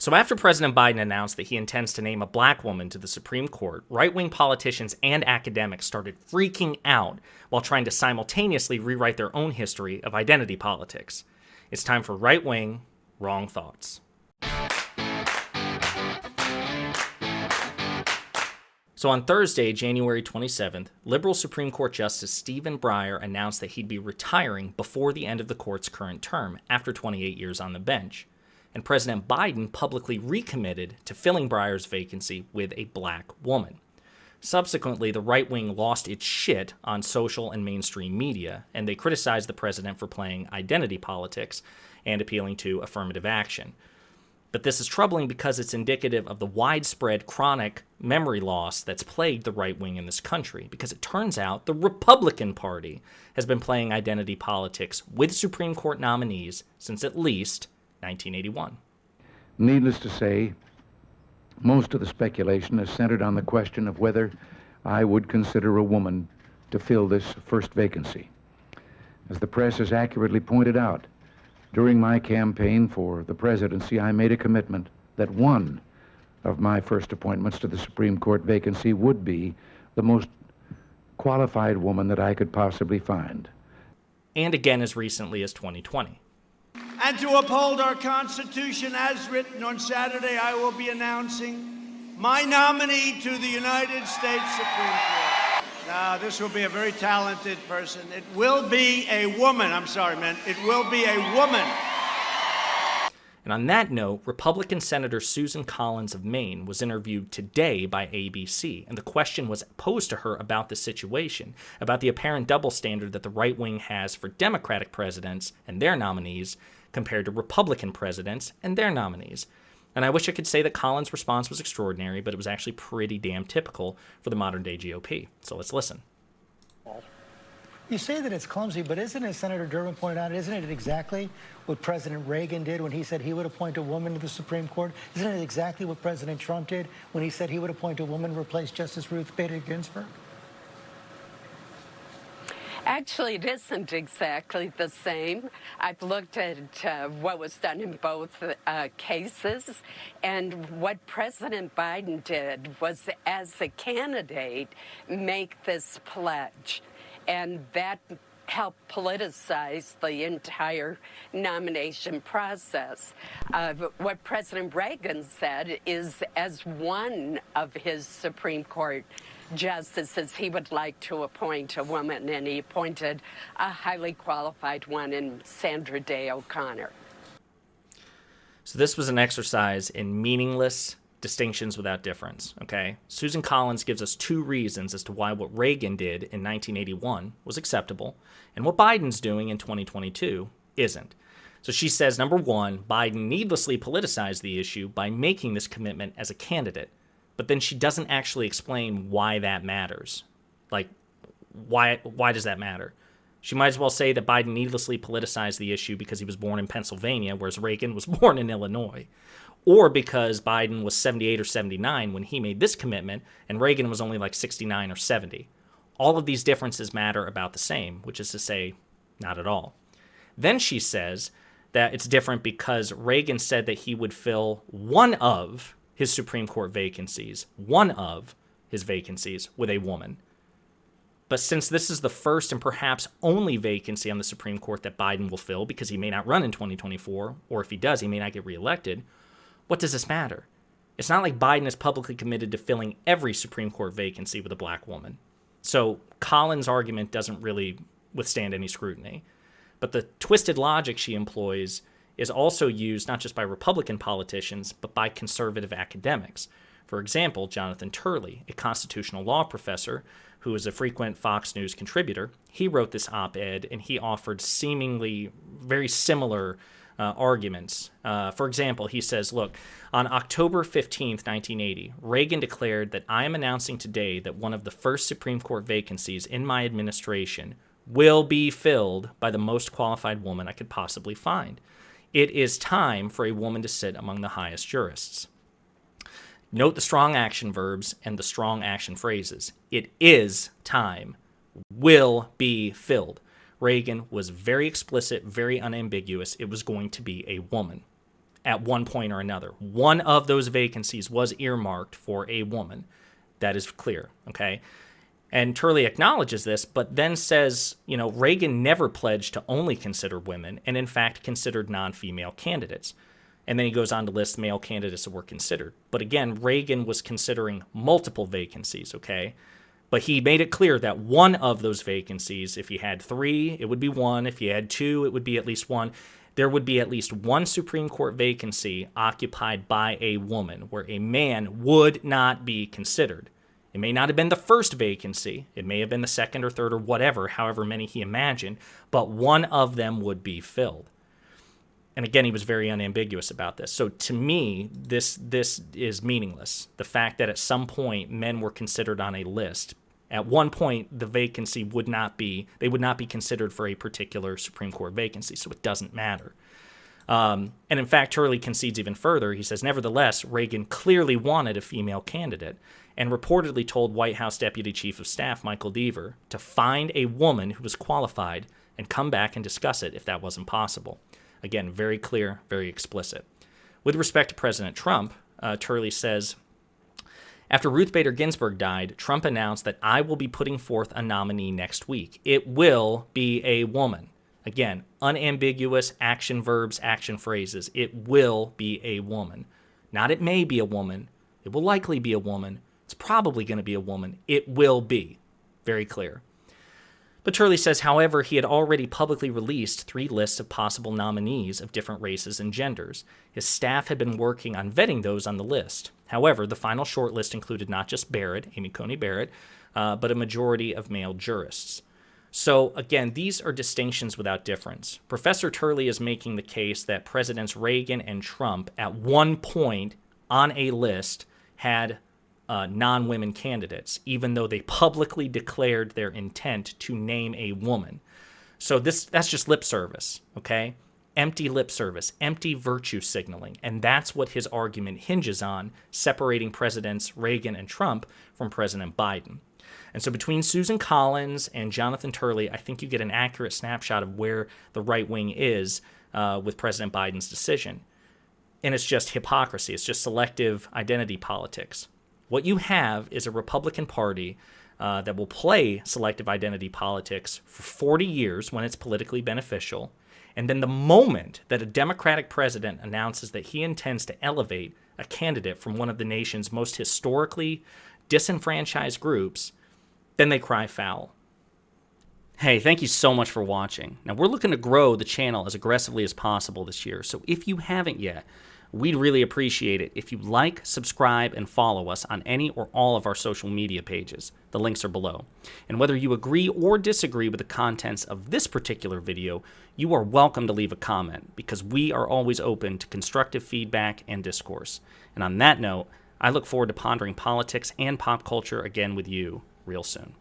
So after President Biden announced that he intends to name a black woman to the Supreme Court, right-wing politicians and academics started freaking out while trying to simultaneously rewrite their own history of identity politics. It's time for right-wing, wrong thoughts. So on Thursday, January 27th, liberal Supreme Court Justice Stephen Breyer announced that he'd be retiring before the end of the court's current term, after 28 years on the bench. And President Biden publicly recommitted to filling Breyer's vacancy with a black woman. Subsequently, the right wing lost its shit on social and mainstream media, and they criticized the president for playing identity politics and appealing to affirmative action. But this is troubling because it's indicative of the widespread chronic memory loss that's plagued the right wing in this country, because it turns out the Republican Party has been playing identity politics with Supreme Court nominees since at least 1981. Needless to say, most of the speculation is centered on the question of whether I would consider a woman to fill this first vacancy. As the press has accurately pointed out, during my campaign for the presidency, I made a commitment that one of my first appointments to the Supreme Court vacancy would be the most qualified woman that I could possibly find. And again as recently as 2020. And to uphold our Constitution as written on Saturday, I will be announcing my nominee to the United States Supreme Court. Now, this will be a very talented person. It will be a woman. I'm sorry, man. It will be a woman. And on that note, Republican Senator Susan Collins of Maine was interviewed today by ABC, and the question was posed to her about the situation, about the apparent double standard that the right wing has for Democratic presidents and their nominees compared to Republican presidents and their nominees. And I wish I could say that Collins' response was extraordinary, but it was actually pretty damn typical for the modern-day GOP. So let's listen. You say that it's clumsy, but isn't it, as Senator Durbin pointed out, isn't it exactly what President Reagan did when he said he would appoint a woman to the Supreme Court? Isn't it exactly what President Trump did when he said he would appoint a woman to replace Justice Ruth Bader Ginsburg? Actually, it isn't exactly the same. I've looked at what was done in both cases, and what President Biden did was, as a candidate, make this pledge, and that helped politicize the entire nomination process. What President Reagan said is, as one of his Supreme Court justices, he would like to appoint a woman, and he appointed a highly qualified one in Sandra Day O'Connor. So this was an exercise in meaningless distinctions without difference, okay? Susan Collins gives us two reasons as to why what Reagan did in 1981 was acceptable and what Biden's doing in 2022 isn't. So she says, number one, Biden needlessly politicized the issue by making this commitment as a candidate. But then she doesn't actually explain why that matters. Like, why does that matter? She might as well say that Biden needlessly politicized the issue because he was born in Pennsylvania, whereas Reagan was born in Illinois. Or because Biden was 78 or 79 when he made this commitment, and Reagan was only like 69 or 70. All of these differences matter about the same, which is to say, not at all. Then she says that it's different because Reagan said that he would fill one of his Supreme Court vacancies, one of his vacancies, with a woman. But since this is the first and perhaps only vacancy on the Supreme Court that Biden will fill, because he may not run in 2024, or if he does, he may not get reelected, what does this matter? It's not like Biden is publicly committed to filling every Supreme Court vacancy with a black woman. So Collins' argument doesn't really withstand any scrutiny. But the twisted logic she employs is also used not just by Republican politicians, but by conservative academics. For example, Jonathan Turley, a constitutional law professor who is a frequent Fox News contributor, he wrote this op-ed and he offered seemingly very similar arguments. For example, he says, look, on October 15th, 1980, Reagan declared that I am announcing today that one of the first Supreme Court vacancies in my administration will be filled by the most qualified woman I could possibly find. It is time for a woman to sit among the highest jurists. Note the strong action verbs and the strong action phrases. It is time. Will be filled. Reagan was very explicit, very unambiguous. It was going to be a woman. at one point or another. One of those vacancies was earmarked for a woman. That is clear, okay? And Turley acknowledges this, but then says, Reagan never pledged to only consider women, and in fact considered non-female candidates. And then he goes on to list male candidates that were considered. But again, Reagan was considering multiple vacancies, okay? But he made it clear that one of those vacancies, if he had 3, it would be 1. If he had 2, it would be at least 1. There would be at least 1 Supreme Court vacancy occupied by a woman where a man would not be considered. It may not have been the first vacancy. It may have been the second or third or whatever, however many he imagined, but one of them would be filled. And again, he was very unambiguous about this. So to me, this is meaningless. The fact that at some point men were considered on a list. At one point, the vacancy would not be considered for a particular Supreme Court vacancy, so it doesn't matter. And in fact, Turley concedes even further. He says, nevertheless, Reagan clearly wanted a female candidate and reportedly told White House Deputy Chief of Staff Michael Deaver to find a woman who was qualified and come back and discuss it if that wasn't possible. Again, very clear, very explicit. With respect to President Trump, Turley says, after Ruth Bader Ginsburg died, Trump announced that I will be putting forth a nominee next week. It will be a woman. Again, unambiguous action verbs, action phrases. It will be a woman. Not it may be a woman. It will likely be a woman. It's probably going to be a woman. It will be. Very clear. But Turley says, however, he had already publicly released 3 lists of possible nominees of different races and genders. His staff had been working on vetting those on the list. However, the final shortlist included not just Barrett, Amy Coney Barrett, but a majority of male jurists. So again, these are distinctions without difference. Professor Turley is making the case that Presidents Reagan and Trump at one point on a list had non-women candidates, even though they publicly declared their intent to name a woman. So that's just lip service, okay? Empty lip service, empty virtue signaling. And that's what his argument hinges on, separating Presidents Reagan and Trump from President Biden. And so between Susan Collins and Jonathan Turley, I think you get an accurate snapshot of where the right wing is with President Biden's decision. And it's just hypocrisy. It's just selective identity politics. What you have is a Republican Party that will play selective identity politics for 40 years when it's politically beneficial. And then the moment that a Democratic president announces that he intends to elevate a candidate from one of the nation's most historically disenfranchised groups, then they cry foul. Hey, thank you so much for watching. Now, we're looking to grow the channel as aggressively as possible this year. So if you haven't yet, we'd really appreciate it if you like, subscribe, and follow us on any or all of our social media pages. The links are below. And whether you agree or disagree with the contents of this particular video, you are welcome to leave a comment because we are always open to constructive feedback and discourse. And on that note, I look forward to pondering politics and pop culture again with you real soon.